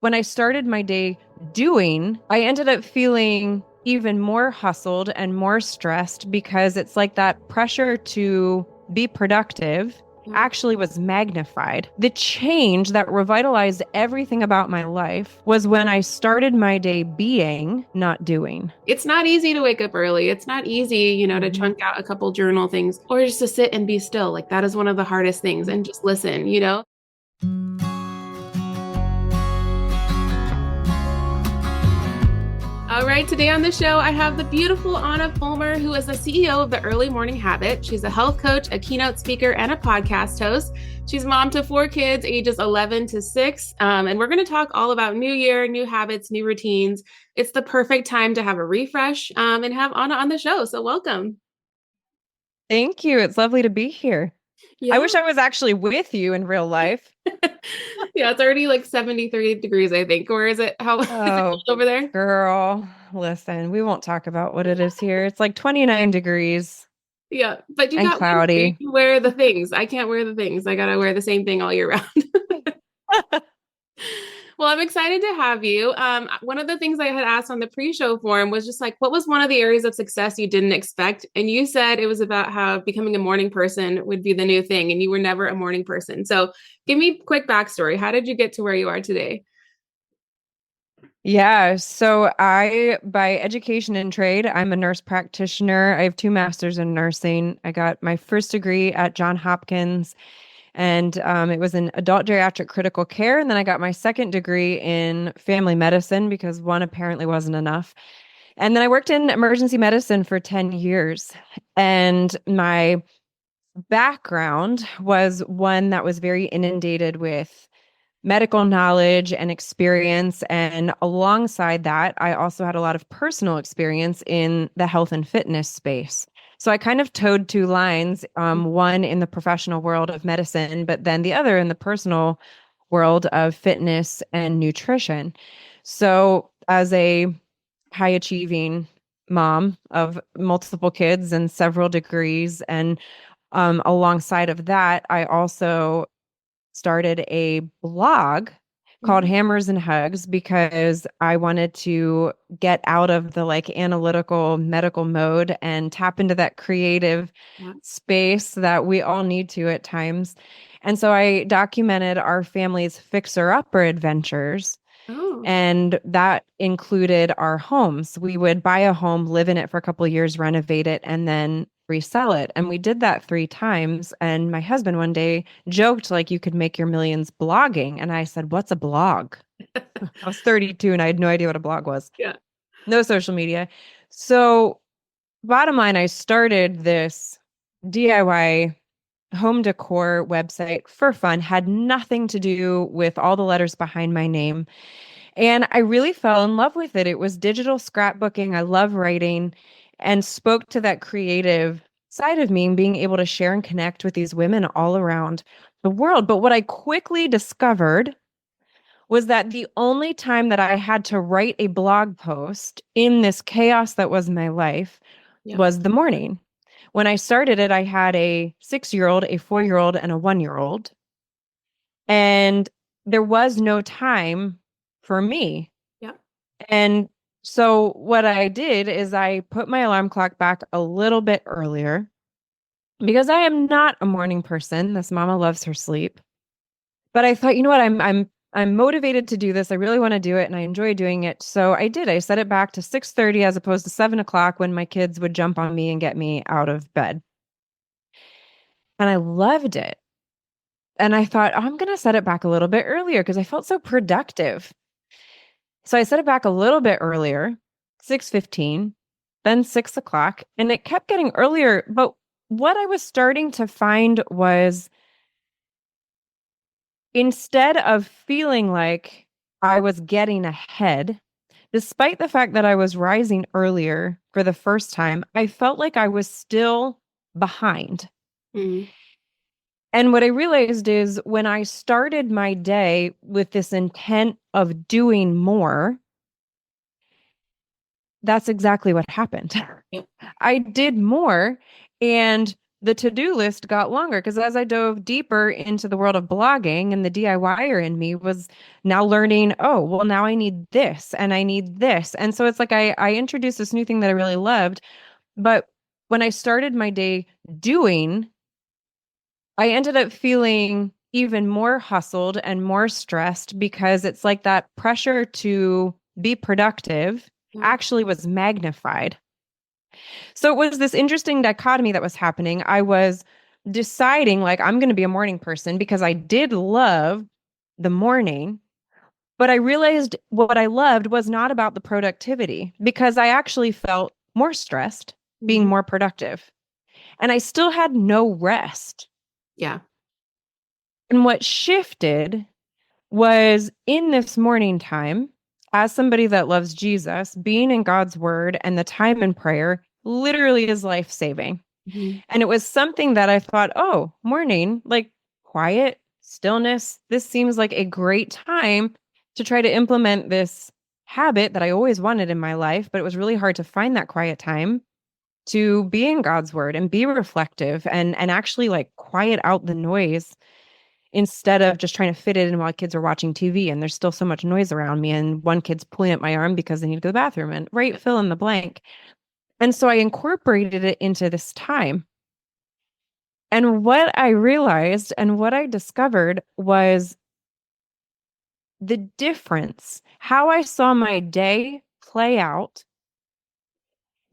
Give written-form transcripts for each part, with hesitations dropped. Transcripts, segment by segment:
When I started my day doing, I ended up feeling even more hustled and more stressed because it's like that pressure to be productive Yeah. actually was magnified. The change that revitalized everything about my life was when I started my day being, not doing. It's not easy to wake up early. It's not easy, to Mhm. chunk out a couple journal things or just to sit and be still. Like that is one of the hardest things and just listen. All right, today on the show, I have the beautiful Ahna Fulmer, who is the CEO of the Early Morning Habit. She's a health coach, a keynote speaker, and a podcast host. She's mom to 4 kids, ages 11 to 6. And we're going to talk all about new year, new habits, new routines. It's the perfect time to have a refresh and have Ahna on the show. So welcome. Thank you. It's lovely to be here. I Yeah. wish I was actually with you in real life. Yeah, it's already like 73 degrees, I think. Or is it how is it Oh, cold over there? girl, listen, we won't talk about what it is here. It's like 29 degrees Yeah, but you and got winter. You cloudy. can wear the things. I can't wear the things. I gotta wear the same thing all year round. Well, I'm excited to have you. One of the things I had asked on the pre-show forum was just like, what was one of the areas of success you didn't expect? And you said it was about how becoming a morning person would be the new thing, and you were never a morning person. So, give me a quick backstory. How did you get to where you are today? Yeah, so by education and trade, I'm a nurse practitioner. I have two masters in nursing. I got my first degree at Johns Hopkins, and it was in adult geriatric critical care. And then I got my second degree in family medicine because one apparently wasn't enough. And then I worked in emergency medicine for 10 years. And my background was one that was very inundated with medical knowledge and experience. And alongside that, I also had a lot of personal experience in the health and fitness space. So I kind of towed two lines, one in the professional world of medicine, but then the other in the personal world of fitness and nutrition. So as a high achieving mom of multiple kids and several degrees, and alongside of that, I also started a blog called Mhm. Hammers and Hugs because I wanted to get out of the like analytical medical mode and tap into that creative Yeah. space that we all need to at times. And so I documented our family's fixer-upper adventures. Oh, And that included our homes. We would buy a home, live in it for a couple of years, renovate it, and then resell it. And we did that 3 times. And my husband one day joked, like, you could make your millions blogging. And I said, what's a blog? I was 32 and I had no idea what a blog was. yeah. No social media. So, bottom line, I started this DIY home decor website for fun, had nothing to do with all the letters behind my name. And I really fell in love with it. It was digital scrapbooking. I love writing and spoke to that creative side of me and being able to share and connect with these women all around the world. But what I quickly discovered was that the only time that I had to write a blog post in this chaos that was my life Yeah. was the morning. When I started it, I had a 6 year old, a 4 year old, and a 1 year old. And there was no time for me. Yeah. And so what I did is I put my alarm clock back a little bit earlier because I am not a morning person. This mama loves her sleep. But I thought, you know what, I'm motivated to do this. I really want to do it and I enjoy doing it. So I did. I set it back to 6:30 as opposed to 7 o'clock when my kids would jump on me and get me out of bed. And I loved it. And I thought, oh, I'm gonna set it back a little bit earlier because I felt so productive. So I set it back a little bit earlier, 6:15, then 6 o'clock, and it kept getting earlier. But what I was starting to find was instead of feeling like I was getting ahead, despite the fact that I was rising earlier for the first time, I felt like I was still behind. Mhm. And what I realized is when I started my day with this intent of doing more, that's exactly what happened. Yeah. I did more. And the to-do list got longer because as I dove deeper into the world of blogging and the DIYer in me was now learning, oh, well, now I need this and I need this. And so it's like I introduced this new thing that I really loved. But when I started my day doing, I ended up feeling even more hustled and more stressed because it's like that pressure to be productive Yeah. actually was magnified. So it was this interesting dichotomy that was happening. I was deciding, like, I'm going to be a morning person because I did love the morning, but I realized what I loved was not about the productivity because I actually felt more stressed being Mhm. more productive. And I still had no rest. Yeah. And what shifted was in this morning time, as somebody that loves Jesus, being in God's word and the time in prayer literally is life saving. Mhm. And it was something that I thought, oh, morning, like quiet, stillness. This seems like a great time to try to implement this habit that I always wanted in my life, but it was really hard to find that quiet time to be in God's word and be reflective and actually like quiet out the noise instead of just trying to fit it in while kids are watching TV and there's still so much noise around me and one kid's pulling at my arm because they need to go to the bathroom and right, fill in the blank. And so I incorporated it into this time. And what I realized and what I discovered was the difference, how I saw my day play out,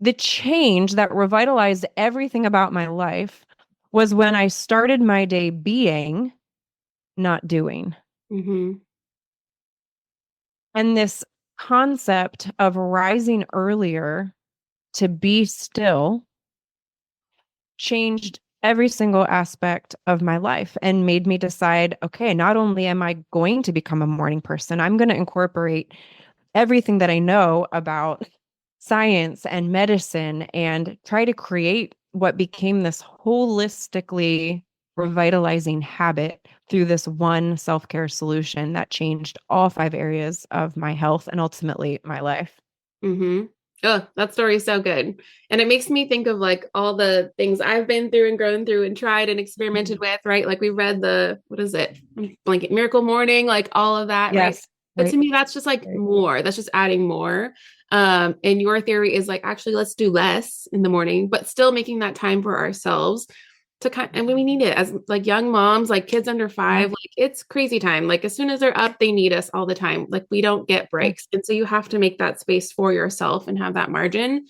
the change that revitalized everything about my life was when I started my day being, not doing. Mhm. And this concept of rising earlier to be still changed every single aspect of my life and made me decide, okay, not only am I going to become a morning person, I'm going to incorporate everything that I know about science and medicine and try to create what became this holistically revitalizing habit through this one self-care solution that changed all 5 areas of my health and ultimately my life. Mm-hmm. Oh, that story is so good. And it makes me think of like all the things I've been through and grown through and tried and experimented with, right? Like we read what is it? Blanket Miracle Morning, like all of that, right? Yes. But to Right. me, that's just like Right. more. That's just adding more. And your theory is like, actually, let's do less in the morning, but still making that time for ourselves and we need it as like young moms, like kids under Yeah. 5, like it's crazy time. Like as soon as they're up, they need us all the time. Like we don't get Yeah. breaks. And so you have to make that space for yourself and have that margin.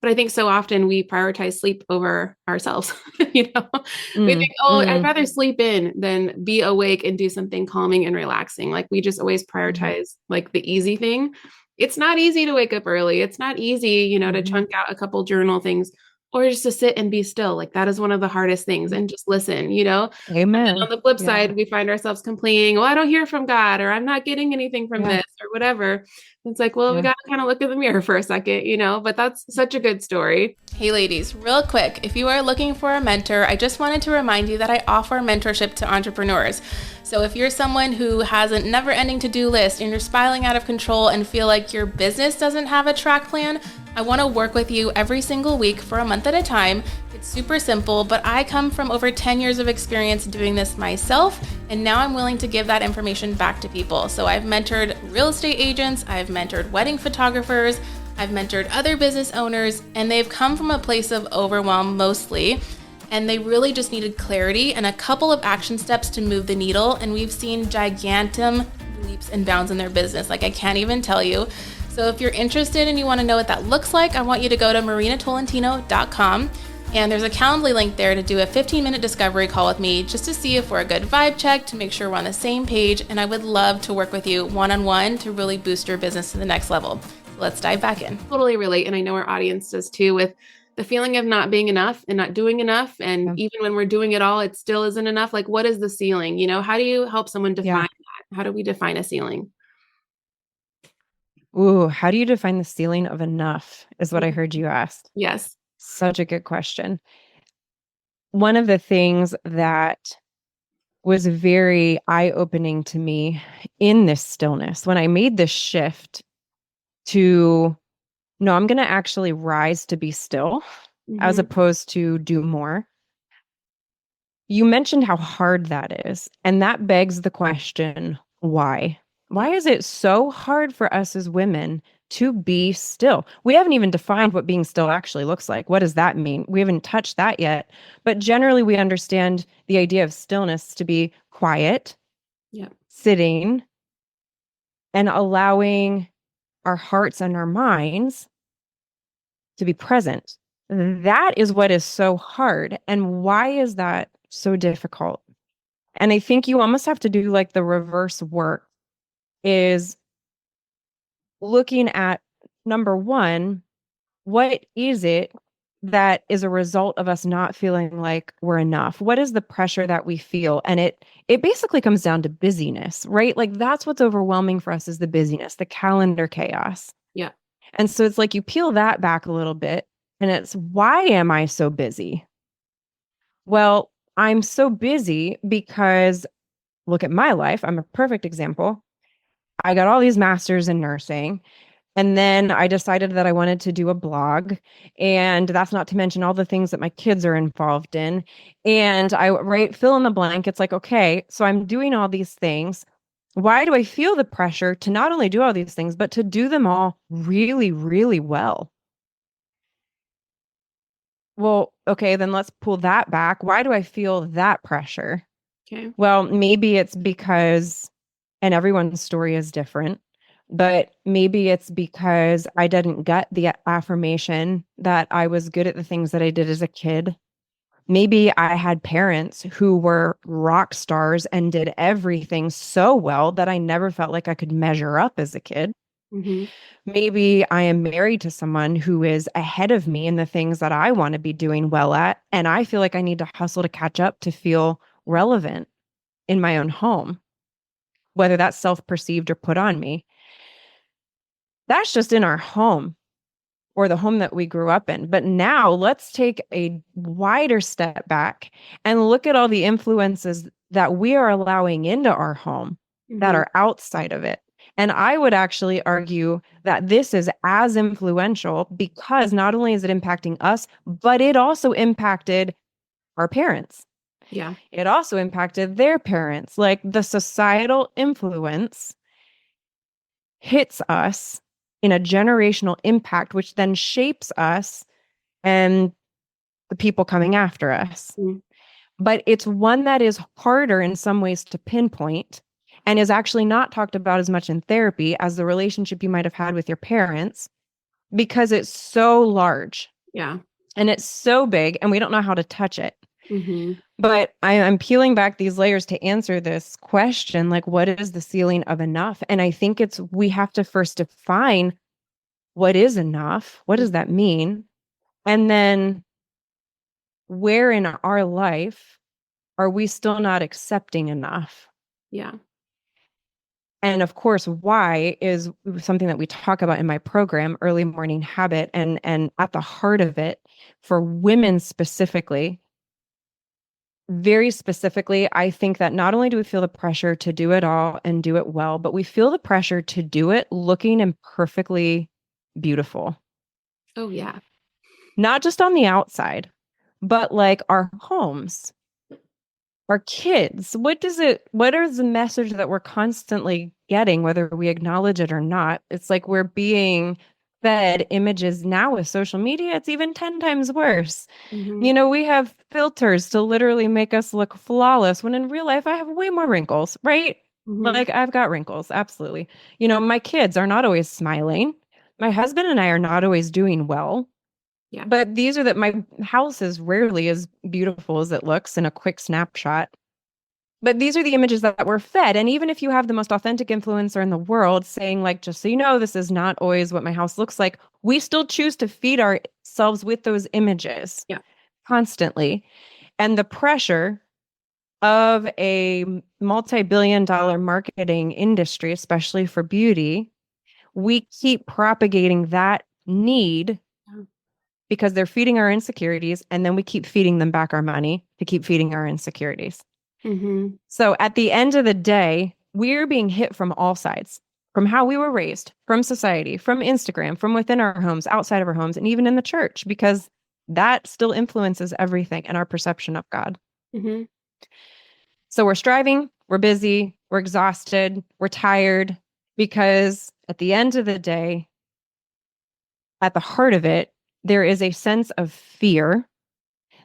But I think so often we prioritize sleep over ourselves. You know, we think, Mm, oh, I'd mm, rather sleep in than be awake and do something calming and relaxing. Like we just always mhm, prioritize like the easy thing. It's not easy to wake up early. It's not easy, to mhm. chunk out a couple journal things or just to sit and be still. Like that is one of the hardest things and just listen. And then on Amen. the flip Yeah. side, we find ourselves complaining, oh, I don't hear from God, or I'm not getting anything from Yeah. this, or whatever. It's like, well, we Yeah. got to kind of look in the mirror for a second, but that's such a good story. Hey, ladies, real quick, if you are looking for a mentor, I just wanted to remind you that I offer mentorship to entrepreneurs. So if you're someone who has a never ending to do list and you're spiraling out of control and feel like your business doesn't have a track plan, I want to work with you every single week for a month at a time. It's super simple, but I come from over 10 years of experience doing this myself, and now I'm willing to give that information back to people. So I've mentored real estate agents, I've mentored wedding photographers, I've mentored other business owners, and they've come from a place of overwhelm mostly. And they really just needed clarity and a couple of action steps to move the needle. And we've seen gigantic leaps and bounds in their business. Like I can't even tell you. So if you're interested and you want to know what that looks like, I want you to go to marinatolentino.com. And there's a Calendly link there to do a 15-minute discovery call with me just to see if we're a good vibe check, to make sure we're on the same page. And I would love to work with you one-on-one to really boost your business to the next level. So let's dive back in. Totally relate. And I know our audience does too, with the feeling of not being enough and not doing enough. And Yeah. even when we're doing it all, it still isn't enough. Like, what is the ceiling? How do you help someone define Yeah. that? How do we define a ceiling? Ooh, how do you define the ceiling of enough is what I heard you ask. Yes. Such a good question. One of the things that was very eye-opening to me in this stillness when I made this shift to, no, I'm going to actually rise to be still as Mm-hmm. opposed to do more. You mentioned how hard that is. And that begs the question, why? Why Yeah. is it so hard for us as women to be still? We haven't even defined what being still actually looks like. What does that mean? We haven't touched that yet. But generally, we understand the idea of stillness to be quiet, Yeah. sitting, and allowing our hearts and our minds to be present. That is what is so hard. And why is that so difficult? And I think you almost have to do like the reverse work is looking at number one, what is it that is a result of us not feeling like we're enough? What is the pressure that we feel? And it basically comes down to busyness, right? Like that's what's overwhelming for us is the busyness, the calendar chaos. Yeah. And so it's like you peel that back a little bit and it's why am I so busy? Well, I'm so busy because look at my life. I'm a perfect example. I got all these masters in nursing. And then I decided that I wanted to do a blog. And that's not to mention all the things that my kids are involved in. And I write fill in the blank. It's like, okay, so I'm doing all these things. Why do I feel the pressure to not only do all these things, but to do them all really, really well? Well, okay, then let's pull that back. Why do I feel that pressure? Okay. Well, maybe it's because, and everyone's story is different, but maybe it's because I didn't get the affirmation that I was good at the things that I did as a kid. Maybe I had parents who were rock stars and did everything so well that I never felt like I could measure up as a kid. Mm-hmm. Maybe I am married to someone who is ahead of me in the things that I want to be doing well at, and I feel like I need to hustle to catch up to feel relevant in my own home, whether that's self-perceived or put on me. That's just in our home or the home that we grew up in. But now let's take a wider step back and look at all the influences that we are allowing into our home that Mm-hmm. are outside of it. And I would actually argue that this is as influential because not only is it impacting us, but it also impacted our parents. Yeah. It also impacted their parents. Like the societal influence hits us in a generational impact, which then shapes us and the people coming after us. Mm-hmm. But it's one that is harder in some ways to pinpoint and is actually not talked about as much in therapy as the relationship you might have had with your parents because it's so large Yeah. and it's so big and we don't know how to touch it. Mm-hmm. But I'm peeling back these layers to answer this question, like, what is the ceiling of enough? And I think we have to first define what is enough? What does that mean? And then where in our life are we still not accepting enough? Yeah. And of course, why is something that we talk about in my program, Early Morning Habit, and at the heart of it for women specifically, very specifically, I think that not only do we feel the pressure to do it all and do it well, but we feel the pressure to do it looking and perfectly beautiful. Oh, yeah. Not just on the outside, but like our homes, our kids. What is the message that we're constantly getting, whether we acknowledge it or not? It's like we're being fed images now with social media. It's even 10 times worse. Mm-hmm. You know, we have filters to literally make us look flawless when in real life I have way more wrinkles, right? Mm-hmm. Like I've got wrinkles, absolutely. You know, my kids are not always smiling. My husband and I are not always doing well. Yeah. But these are that my house is rarely as beautiful as it looks in a quick snapshot. But these are the images that we're fed. And even if you have the most authentic influencer in the world saying, like, just so you know, this is not always what my house looks like, we still choose to feed ourselves with those images Yeah. constantly. And the pressure of a multi-billion-dollar marketing industry, especially for beauty, we keep propagating that need because they're feeding our insecurities. And then we keep feeding them back our money to keep feeding our insecurities. Mm-hmm. So at the end of the day, we're being hit from all sides, from how we were raised, from society, from Instagram, from within our homes, outside of our homes, and even in the church, because that still influences everything and our perception of God. Mm-hmm. So we're striving, we're busy, we're exhausted, we're tired, because at the end of the day, at the heart of it, there is a sense of fear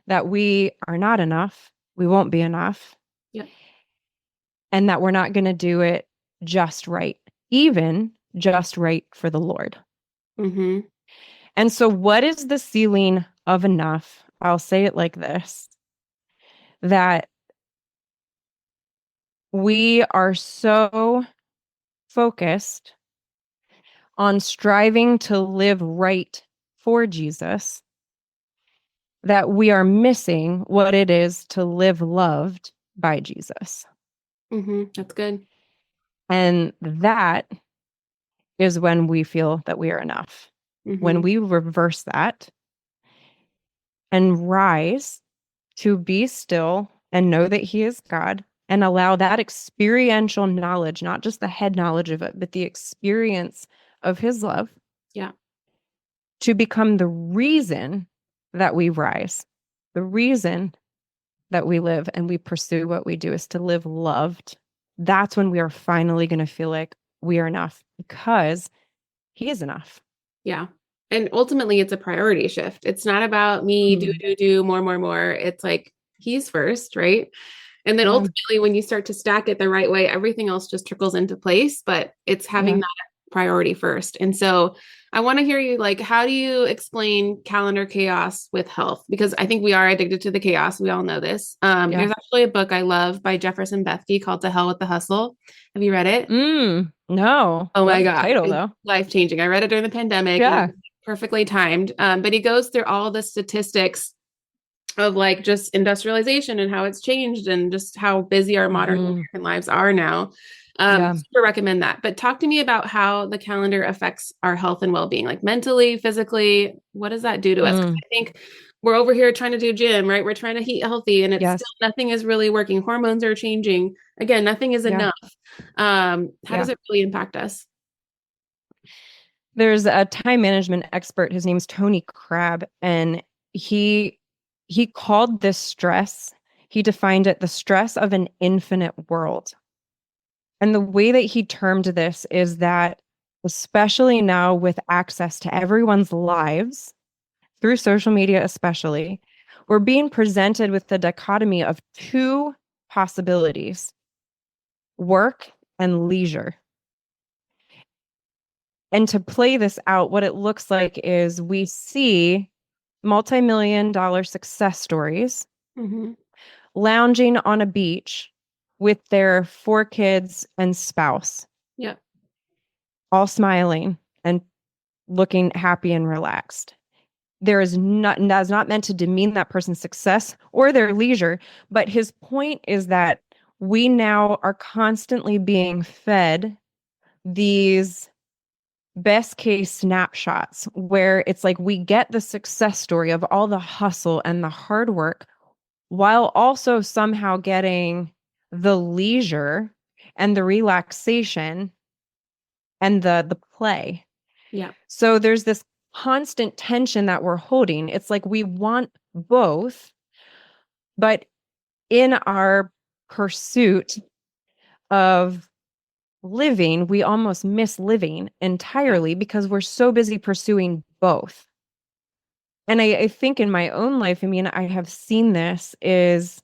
that we are not enough, we won't be enough, Yeah. and that we're not going to do it just right, even just right for the Lord. Mm-hmm. And so, what is the ceiling of enough? I'll say it like this, that we are so focused on striving to live right for Jesus that we are missing what it is to live loved by Jesus. Mm-hmm. That's good. And that is when we feel that we are enough. Mm-hmm. When we reverse that and rise to be still and know that He is God and allow that experiential knowledge, not just the head knowledge of it, but the experience of His love, Yeah. to become the reason that we rise, the reason that we live and we pursue what we do is to live loved. That's when we are finally going to feel like we are enough because He is enough. Yeah. And ultimately, it's a priority shift. It's not about me, Mm. do, more. It's like he's first, right? And then Yeah. ultimately, when you start to stack it the right way, everything else just trickles into place, but it's having Yeah. that priority first. And so I want to hear you like, how do you explain calendar chaos with health? Because I think we are addicted to the chaos. We all know this. Yeah. There's actually a book I love by Jefferson Bethke called To Hell with the Hustle. Have you read it? No. Oh my Love the God. title It's though. life-changing. I read it during the pandemic and it Yeah. was perfectly timed. But he goes through all the statistics of like just industrialization and how it's changed and just how busy our modern Hmm. American lives are now. Yeah. Super recommend that. But talk to me about how the calendar affects our health and well-being, like mentally, physically. What does that do to us? 'Cause Mm. I think we're over here trying to do gym, right? We're trying to eat healthy and it's still Yes. nothing is really working. Hormones are changing. Again, nothing is Yeah. enough. How does Yeah. it really impact us? There's a time management expert. His name's Tony Crabb, and he he called this stress. He defined it the stress of an infinite world. And the way that he termed this is that, especially now with access to everyone's lives through social media, especially, we're being presented with the dichotomy of two possibilities: work and leisure. And to play this out, what it looks like is we see multi-million dollar success stories Mm-hmm. lounging on a beach with their 4 kids and spouse, Yep. all smiling and looking happy and relaxed. There is not, that's not meant to demean that person's success or their leisure, but his point is that we now are constantly being fed these best case snapshots where it's like we get the success story of all the hustle and the hard work while also somehow getting the leisure and the relaxation and the play. Yeah. So there's this constant tension that we're holding. It's like we want both, but in our pursuit of living, we almost miss living Yeah. entirely because we're so busy pursuing both. And I think in my own life, I mean, I have seen this is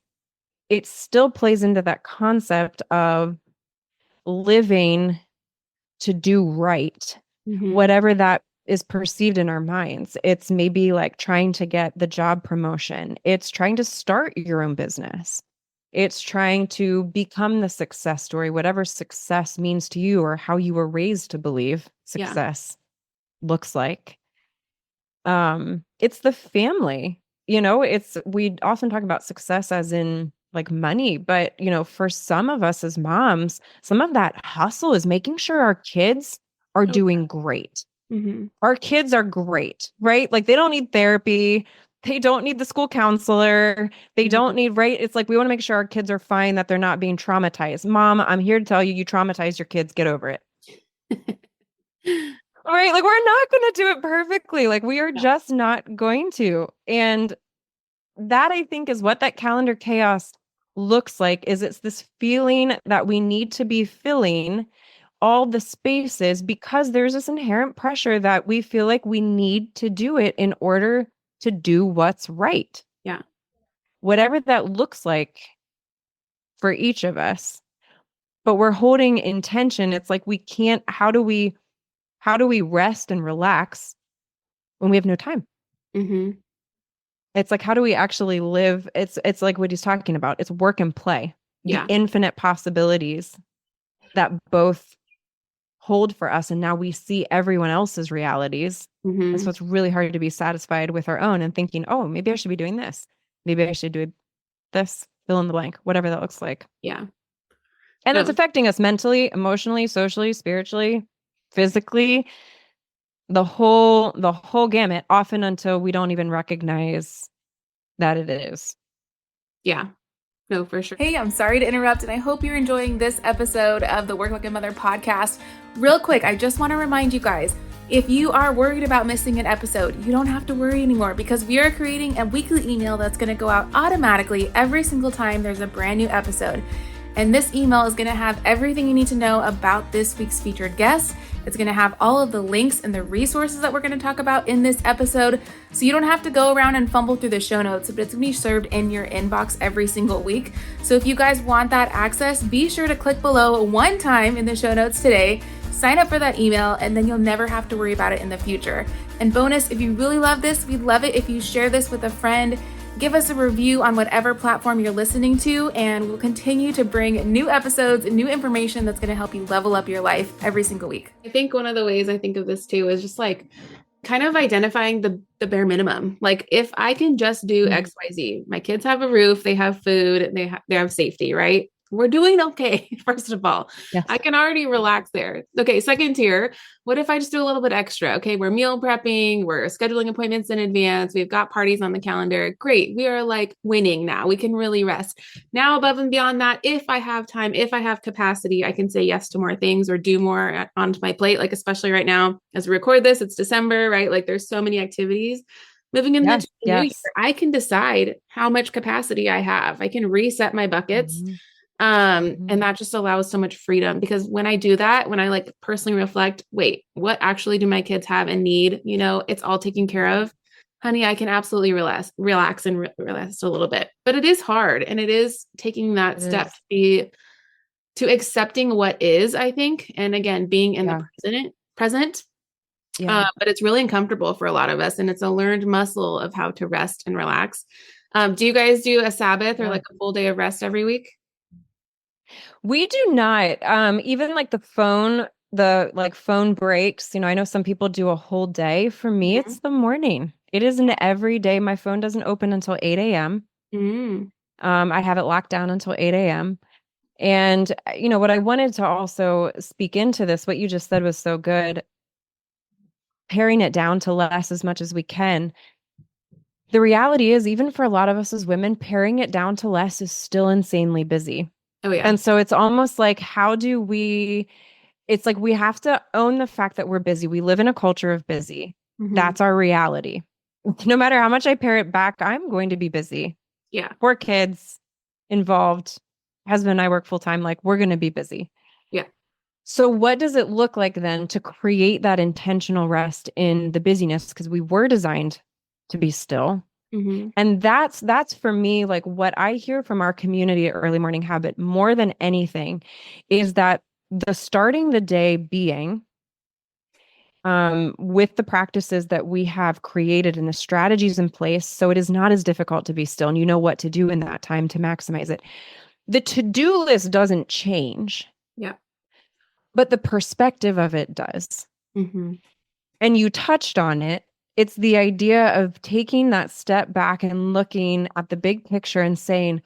it still plays into that concept of living to do right, Mm-hmm. whatever that is perceived in our minds. It's maybe like trying to get the job promotion. It's trying to start your own business. It's trying to become the success story, whatever success means to you or how you were raised to believe Yeah. success looks like. It's the family. It's we often talk about success as in like money, but for some of us as moms, some of that hustle is making sure our kids are Oh, doing great. mm-hmm. Our kids are great, right? Like they don't need therapy. They don't need the school counselor. They don't Mm-hmm. need, right? It's like we want to make sure our kids are fine, that they're not being traumatized. Mom, I'm here to tell you, you traumatized your kids. Get over it. All right. Like we're not going to do it perfectly. Like we are Yeah. just not going to. And that I think is what that calendar chaos looks like is it's this feeling that we need to be filling all the spaces because there's this inherent pressure that we feel like we need to do it in order to do what's right. Yeah. Whatever that looks like for each of us. But we're holding intention. It's like we can't, how do we rest and relax when we have no time? Mm-hmm. It's like, how do we actually live? It's like what he's talking about. It's work and play, the Yeah. infinite possibilities that both hold for us. And now we see everyone else's realities. And Mm-hmm. so it's really hard to be satisfied with our own and thinking, oh, maybe I should be doing this. Maybe I should do this, fill in the blank, whatever that looks like. Yeah. And it's No. affecting us mentally, emotionally, socially, spiritually, physically, the whole gamut, often until we don't even recognize that it is. Yeah. No, for sure. Hey, I'm sorry to interrupt, and I hope you're enjoying this episode of the Work Like a Mother podcast. Real quick, I just want to remind you guys, if you are worried about missing an episode, you don't have to worry anymore because we are creating a weekly email that's going to go out automatically every single time there's a brand new episode. And this email is going to have everything you need to know about this week's featured guest. It's going to have all of the links and the resources that we're going to talk about in this episode. So you don't have to go around and fumble through the show notes, but it's going to be served in your inbox every single week. So if you guys want that access, be sure to click below one time in the show notes today, sign up for that email, and then you'll never have to worry about it in the future. And bonus, if you really love this, we'd love it if you share this with a friend. Give us a review on whatever platform you're listening to, and we'll continue to bring new episodes and new information that's going to help you level up your life every single week. I think one of the ways I think of this too is just like kind of identifying the bare minimum. Like if I can just do X, Y, Z, my kids have a roof, they have food, they have safety, right? We're doing okay, first of all. Yes. I can already relax there. Okay, second tier, what if I just do a little bit extra? Okay, we're meal prepping, we're scheduling appointments in advance, we've got parties on the calendar. Great, we are like winning now. We can really rest. Now, above and beyond that, if I have time, if I have capacity, I can say yes to more things or do more onto my plate. Like, especially right now, as we record this, it's December, right? Like, there's so many activities. Moving into the new year, I can decide how much capacity I have. I can reset my buckets. And that just allows so much freedom because when I do that, when I like personally reflect, wait, what actually do my kids have and need? You know, it's all taken care of. Honey, I can absolutely relax and relax a little bit, but it is hard. And it is taking that step to accepting what is, I think. And again, being in the present. But it's really uncomfortable for a lot of us. And it's a learned muscle of how to rest and relax. Do you guys do a Sabbath or like a full day of rest every week? We do not. Even like the phone breaks, you know, I know some people do a whole day. For me, it's the morning. It is an every day. My phone doesn't open until 8 a.m. I have it locked down until 8 a.m. And, you know, what I wanted to also speak into this, what you just said was so good, paring it down to less as much as we can. The reality is, even for a lot of us as women, paring it down to less is still insanely busy. Oh, yeah. And so it's almost like, it's like we have to own the fact that we're busy. We live in a culture of busy. That's our reality. No matter how much I pare it back, I'm going to be busy. Yeah. 4 kids involved. Husband and I work full time. Like, we're going to be busy. Yeah. So what does it look like then to create that intentional rest in the busyness? Because we were designed to be still. And that's for me, like what I hear from our community at Early Morning Habit more than anything is that the starting the day being with the practices that we have created and the strategies in place, so it is not as difficult to be still and you know what to do in that time to maximize it. The to-do list doesn't change. Yeah. But the perspective of it does. And you touched on it. It's the idea of taking that step back and looking at the big picture and saying,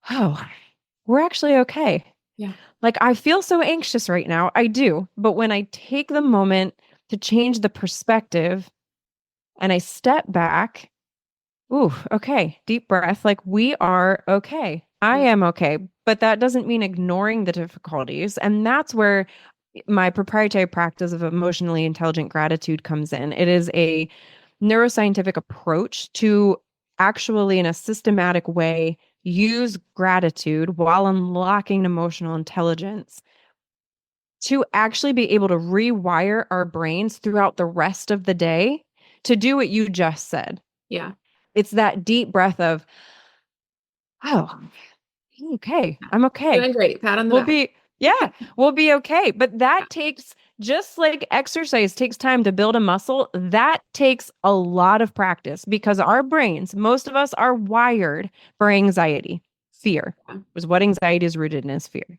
oh, we're actually okay. Yeah. Like, I feel so anxious right now. I do. But when I take the moment to change the perspective and I step back, ooh, okay, deep breath. Like, we are okay. I am okay. But that doesn't mean ignoring the difficulties. And that's where my proprietary practice of emotionally intelligent gratitude comes in. It is a neuroscientific approach to actually, in a systematic way, use gratitude while unlocking emotional intelligence to actually be able to rewire our brains throughout the rest of the day to do what you just said. Yeah. It's that deep breath of, oh, okay, I'm okay. Doing great. Pat on the back. Yeah, we'll be okay. But that takes, just like exercise takes time to build a muscle, that takes a lot of practice because our brains, most of us are wired for anxiety. Fear was what anxiety is rooted in, is fear.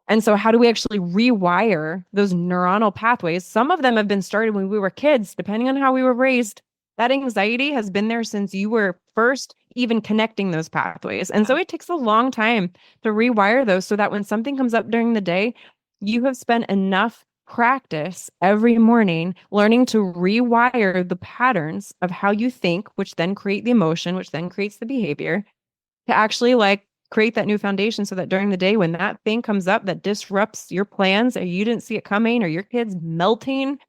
And so how do we actually rewire those neuronal pathways? Some of them have been started when we were kids, depending on how we were raised. That anxiety has been there since you were first even connecting those pathways. And so it takes a long time to rewire those so that when something comes up during the day, you have spent enough practice every morning learning to rewire the patterns of how you think, which then create the emotion, which then creates the behavior, to actually like create that new foundation so that during the day when that thing comes up that disrupts your plans or you didn't see it coming or your kid's melting,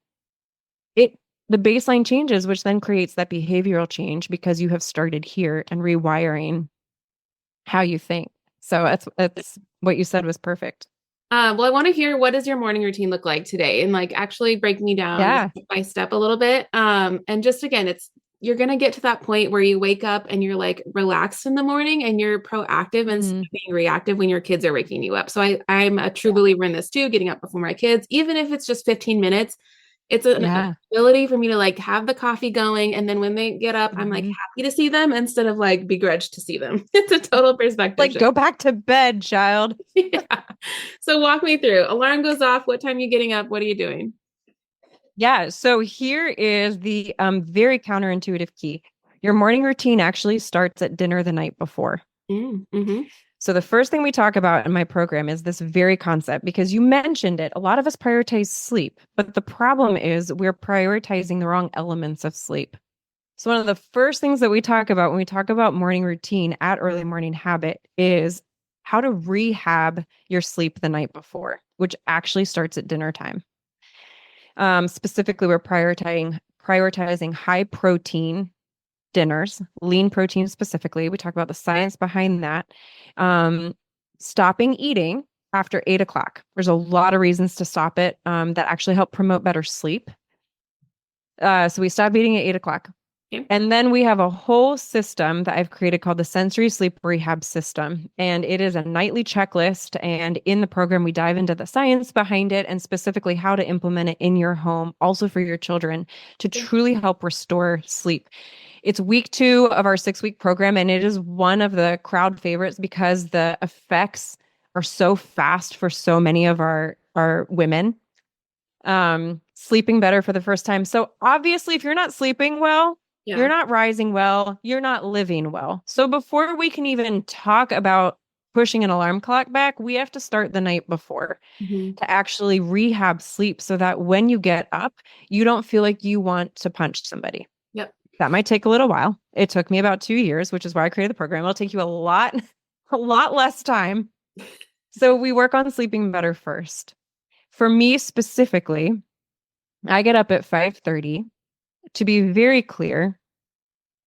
the baseline changes, which then creates that behavioral change because you have started here and rewiring how you think. So that's what you said was perfect. Well, I want to hear, what does your morning routine look like today? And like actually break me down step by step a little bit. And just again, you're going to get to that point where you wake up and you're like relaxed in the morning and you're proactive instead of being reactive when your kids are waking you up. So I'm a true believer in this too, getting up before my kids, even if it's just 15 minutes. It's an ability for me to like have the coffee going. And then when they get up, I'm like happy to see them instead of like begrudged to see them. It's a total perspective. Like, go back to bed, child. Yeah. So walk me through. Alarm goes off. What time are you getting up? What are you doing? Yeah. So here is the very counterintuitive key. Your morning routine actually starts at dinner the night before. Mm-hmm. So the first thing we talk about in my program is this very concept, because you mentioned it. A lot of us prioritize sleep, but the problem is we're prioritizing the wrong elements of sleep. So one of the first things that we talk about when we talk about morning routine at Early Morning Habit is how to rehab your sleep the night before, which actually starts at dinner time. Specifically, we're prioritizing high protein dinners, lean protein specifically. We talk about the science behind that. Stopping eating after 8 o'clock. There's a lot of reasons to stop it that actually help promote better sleep. So we stop eating at 8 o'clock. Okay. And then we have a whole system that I've created called the Sensory Sleep Rehab System. And it is a nightly checklist. And in the program, we dive into the science behind it and specifically how to implement it in your home, also for your children, to truly help restore sleep. It's week 2 of our 6-week program, and it is one of the crowd favorites because the effects are so fast for so many of our women. Sleeping better for the first time. So obviously, if you're not sleeping well, you're not rising well, you're not living well. So before we can even talk about pushing an alarm clock back, we have to start the night before to actually rehab sleep so that when you get up, you don't feel like you want to punch somebody. Yep. That might take a little while. It took me about 2 years, which is why I created the program. It'll take you a lot less time. So we work on sleeping better first. For me specifically, I get up at 5:30. To be very clear,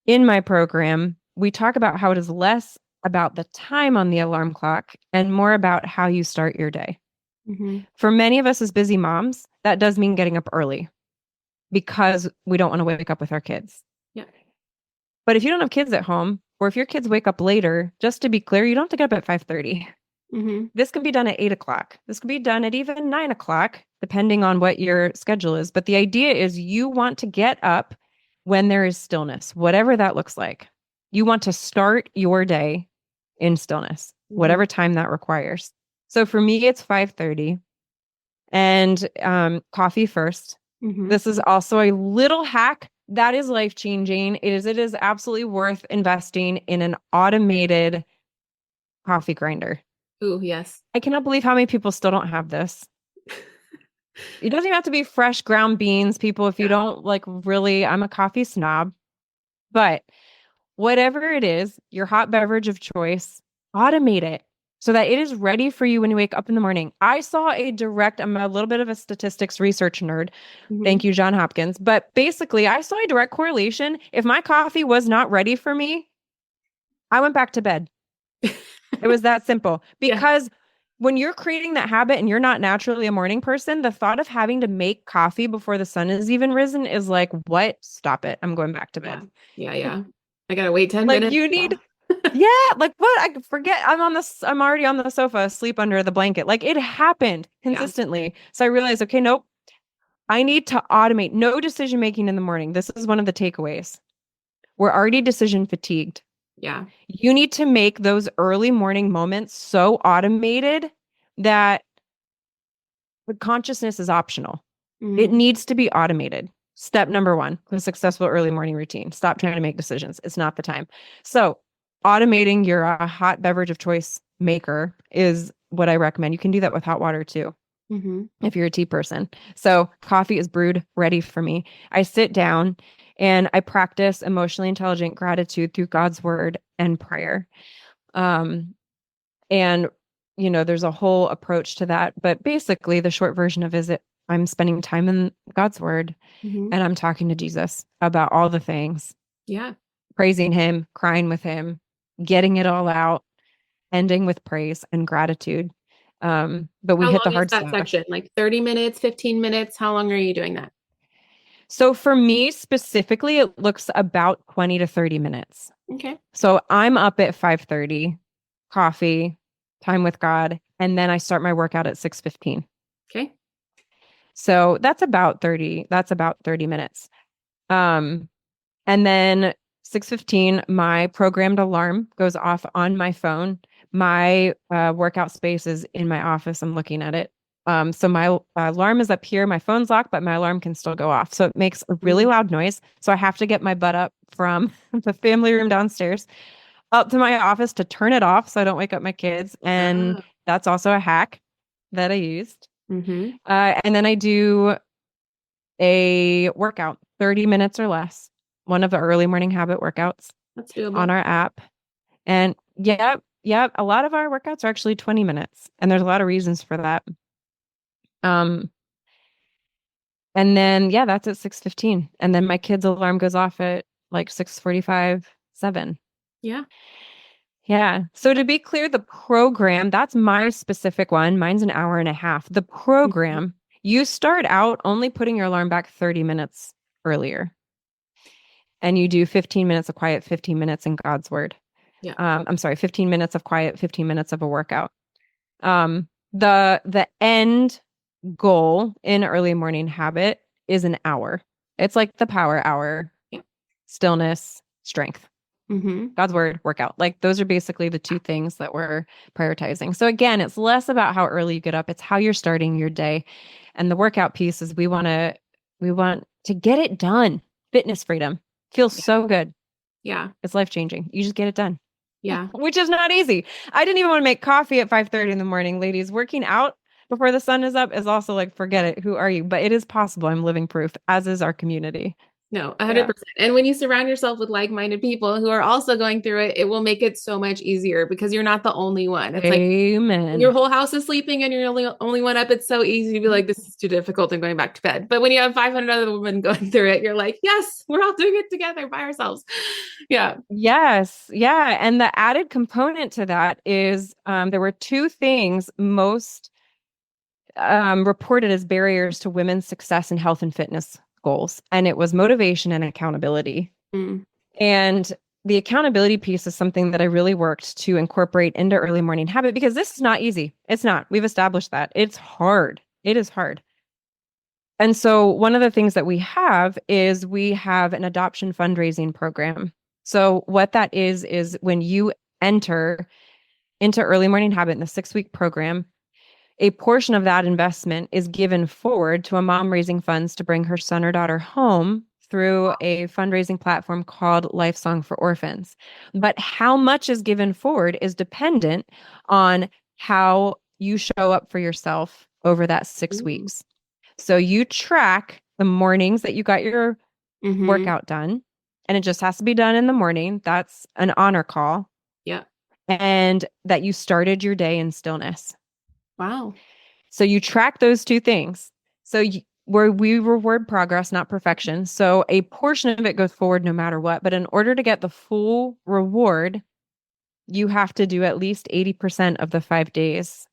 in my program, we talk about how it is less about the time on the alarm clock and more about how you start your day. For many of us as busy moms, that does mean getting up early because we don't want to wake up with our kids. Yeah. But if you don't have kids at home, or if your kids wake up later, just to be clear, you don't have to get up at 5:30. This can be done at 8 o'clock. This can be done at even 9 o'clock, depending on what your schedule is. But the idea is you want to get up when there is stillness, whatever that looks like. You want to start your day in stillness, whatever time that requires. So for me, it's 5:30 and coffee first. This is also a little hack that is life-changing. It is absolutely worth investing in an automated coffee grinder. Ooh, yes. I cannot believe how many people still don't have this. It doesn't even have to be fresh ground beans, people, if you don't like really, I'm a coffee snob. But whatever it is, your hot beverage of choice, automate it so that it is ready for you when you wake up in the morning. I'm a little bit of a statistics research nerd. Thank you, John Hopkins. But basically, I saw a direct correlation. If my coffee was not ready for me, I went back to bed. It was that simple. Yeah. Because when you're creating that habit and you're not naturally a morning person, the thought of having to make coffee before the sun is even risen is like, what? Stop it. I'm going back to Yeah. bed. Yeah. Yeah. I gotta wait 10 Like minutes. you Yeah. need, yeah, like what? I forget. I'm already on the sofa, asleep under the blanket. Like it happened Yeah. consistently. So I realized, okay, nope, I need to automate. No decision making in the morning. This is one of the takeaways. We're already decision fatigued. Yeah. You need to make those early morning moments so automated that the consciousness is optional. It Mm-hmm. needs to be automated. Step number one, a successful early morning routine. Stop trying to make decisions. It's not the time. So, automating your hot beverage of choice maker is what I recommend. You can do that with hot water too, Mm-hmm. if you're a tea person. So, coffee is brewed ready for me. I sit down and I practice emotionally intelligent gratitude through God's word and prayer. Um, and, there's a whole approach to that. But basically, the short version of it, I'm spending time in God's word Mm-hmm. and I'm talking to Jesus about all the things, Yeah. praising him, crying with him, getting it all out, ending with praise and gratitude. But we How hit long the is hard that stuff. section? Like 30 minutes, 15 minutes? How long are you doing that? So for me specifically, it looks about 20 to 30 minutes. Okay. So I'm up at 5:30, coffee, time with God, and then I start my workout at 6:15. Okay. So that's about 30 minutes. Um, and then 6:15, my programmed alarm goes off on my phone. My workout space is in my office. I'm looking at it. So my alarm is up here. My phone's locked, but my alarm can still go off. So it makes a really Mm. loud noise. So I have to get my butt up from the family room downstairs up to my office to turn it off so I don't wake up my kids. And Ah. that's also a hack that I used. Mm-hmm. And then I do a workout, 30 minutes or less, one of the early morning habit workouts That's on doable. our app. And yeah, a lot of our workouts are actually 20 minutes. And there's a lot of reasons for that. Um, and then yeah, that's at 6:15. And then my kid's alarm goes off at like 6:45, 7. Yeah. Yeah. So to be clear, the program, that's my specific one. Mine's an hour and a half. The Mhm. program, you start out only putting your alarm back 30 minutes earlier. And you do 15 minutes of quiet, 15 minutes in God's word. Yeah. I'm sorry, 15 minutes of quiet, 15 minutes of a workout. The end goal in early morning habit is an hour. It's like the power hour, Yeah. stillness, strength. Mm-hmm. God's word, workout. Like those are basically the two things that we're prioritizing. So again, it's less about how early you get up, it's how you're starting your day. And the workout piece is we want to get it done. Fitness freedom feels Yeah. so good. Yeah. It's life-changing. You just get it done. Yeah. Which is not easy. I didn't even want to make coffee at 5:30 in the morning, ladies. Working out before the sun is up is also like, forget it. Who are you? But it is possible. I'm living proof, as is our community. No, Yeah. 100%. And when you surround yourself with like-minded people who are also going through it, it will make it so much easier because you're not the only one. It's like when your Amen. whole house is sleeping and you're the only one up, it's so easy to be like, this is too difficult and going back to bed. But when you have 500 other women going through it, you're like, yes, we're all doing it together by ourselves. Yeah. Yes. Yeah. And the added component to that is there were two things most reported as barriers to women's success in health and fitness goals. And it was motivation and accountability. Mm. And the accountability piece is something that I really worked to incorporate into early morning habit because this is not easy. It's not. We've established that. It's hard. It is hard. And so one of the things that we have is we have an adoption fundraising program. So what that is when you enter into early morning habit in the 6-week program, a portion of that investment is given forward to a mom raising funds to bring her son or daughter home through a fundraising platform called Life Song for Orphans. But how much is given forward is dependent on how you show up for yourself over that 6 Ooh. weeks. So you track the mornings that you got your Mm-hmm. workout done, and it just has to be done in the morning. That's an honor call. Yeah. And that you started your day in stillness. Wow. So you track those two things. So where we reward progress, not perfection. So a portion of it goes forward no matter what. But in order to get the full reward, you have to do at least 80% of the 5 days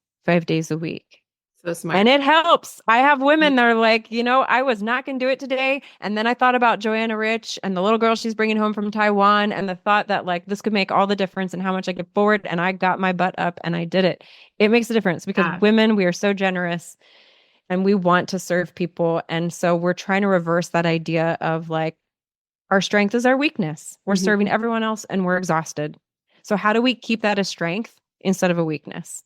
a week. So smart. And it helps. I have women that are like, I was not going to do it today. And then I thought about Joanna Rich and the little girl she's bringing home from Taiwan, and the thought that like this could make all the difference in how much I get forward. And I got my butt up and I did it. It makes a difference because women, we are so generous and we want to serve people. And so we're trying to reverse that idea of like, our strength is our weakness. We're serving everyone else and we're exhausted. So how do we keep that a strength instead of a weakness?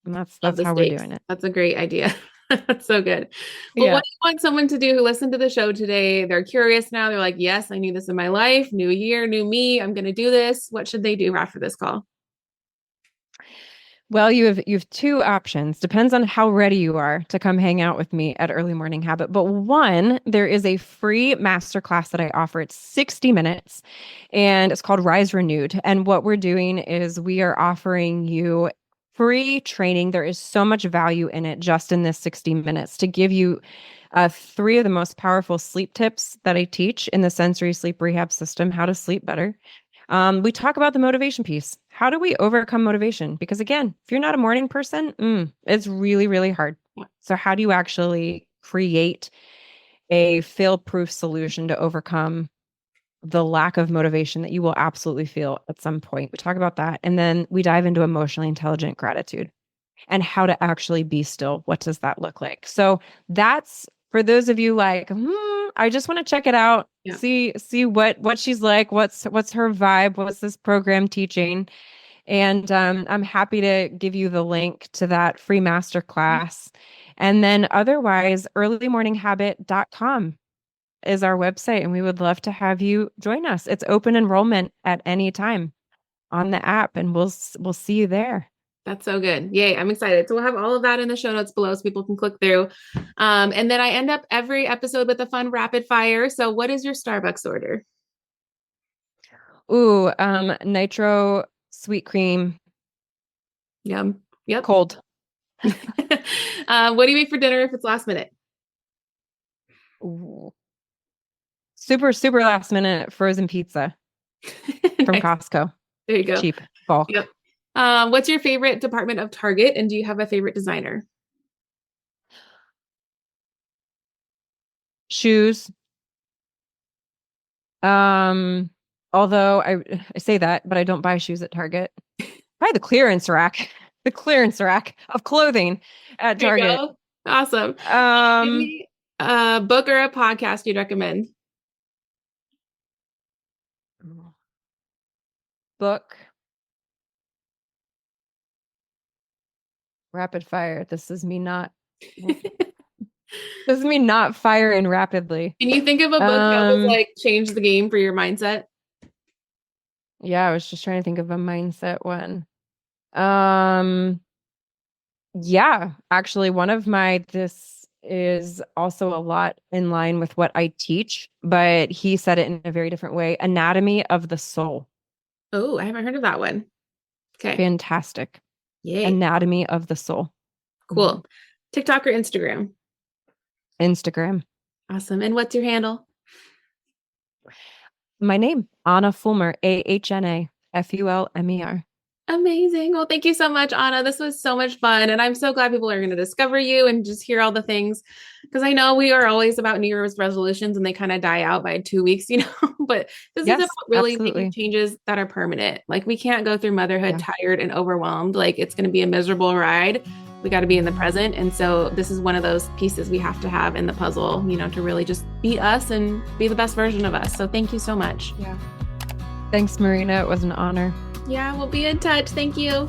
And that's how we're doing it. That's a great idea. That's so good. Well, what do you want someone to do who listened to the show today? They're curious now. They're like, yes, I need this in my life. New year, new me. I'm going to do this. What should they do after this call? Well, you have two options. Depends on how ready you are to come hang out with me at Early Morning Habit. But one, there is a free masterclass that I offer. It's 60 minutes and it's called Rise Renewed. And what we're doing is we are offering you free training. There is so much value in it just in this 60 minutes to give you 3 of the most powerful sleep tips that I teach in the sensory sleep rehab system, how to sleep better. We talk about the motivation piece. How do we overcome motivation? Because again, if you're not a morning person, it's really, really hard. So how do you actually create a fail-proof solution to overcome the lack of motivation that you will absolutely feel at some point? We talk about that. And then we dive into emotionally intelligent gratitude and how to actually be still. What does that look like? So that's for those of you like, I just want to check it out, see what she's like, what's her vibe, what's this program teaching. And I'm happy to give you the link to that free masterclass. And then otherwise, earlymorninghabit.com is our website, and we would love to have you join us. It's open enrollment at any time on the app, and we'll see you there. That's so good. Yay. I'm excited. So we'll have all of that in the show notes below so people can click through. And then I end up every episode with a fun rapid fire. So what is your Starbucks order? Ooh, nitro sweet cream. Yum. Yep. Cold. What do you make for dinner if it's last minute? Ooh. Super, super last minute frozen pizza from Costco. There you go. Cheap, bulk. Yep. What's your favorite department of Target? And do you have a favorite designer? Shoes. Although I say that, but I don't buy shoes at Target. Buy the clearance rack of clothing at Target. Awesome. Give me a book or a podcast you'd recommend. Book. Rapid fire. This is me not firing rapidly. Can you think of a book that was like change the game for your mindset? Yeah, I was just trying to think of a mindset one. Yeah, actually this is also a lot in line with what I teach, but he said it in a very different way. Anatomy of the Soul. Oh, I haven't heard of that one. Okay. Fantastic. Yay. Anatomy of the Soul. Cool. TikTok or Instagram? Instagram. Awesome. And what's your handle? My name, Ahna Fulmer, AHNA FULMER. Amazing. Well, thank you so much, Ahna. This was so much fun. And I'm so glad people are going to discover you and just hear all the things. Because I know we are always about New Year's resolutions and they kind of die out by 2 weeks, but this is about really making changes that are permanent. Like we can't go through motherhood tired and overwhelmed. Like it's going to be a miserable ride. We got to be in the present. And so this is one of those pieces we have to have in the puzzle, to really just be us and be the best version of us. So thank you so much. Yeah. Thanks, Marina. It was an honor. Yeah, we'll be in touch. Thank you.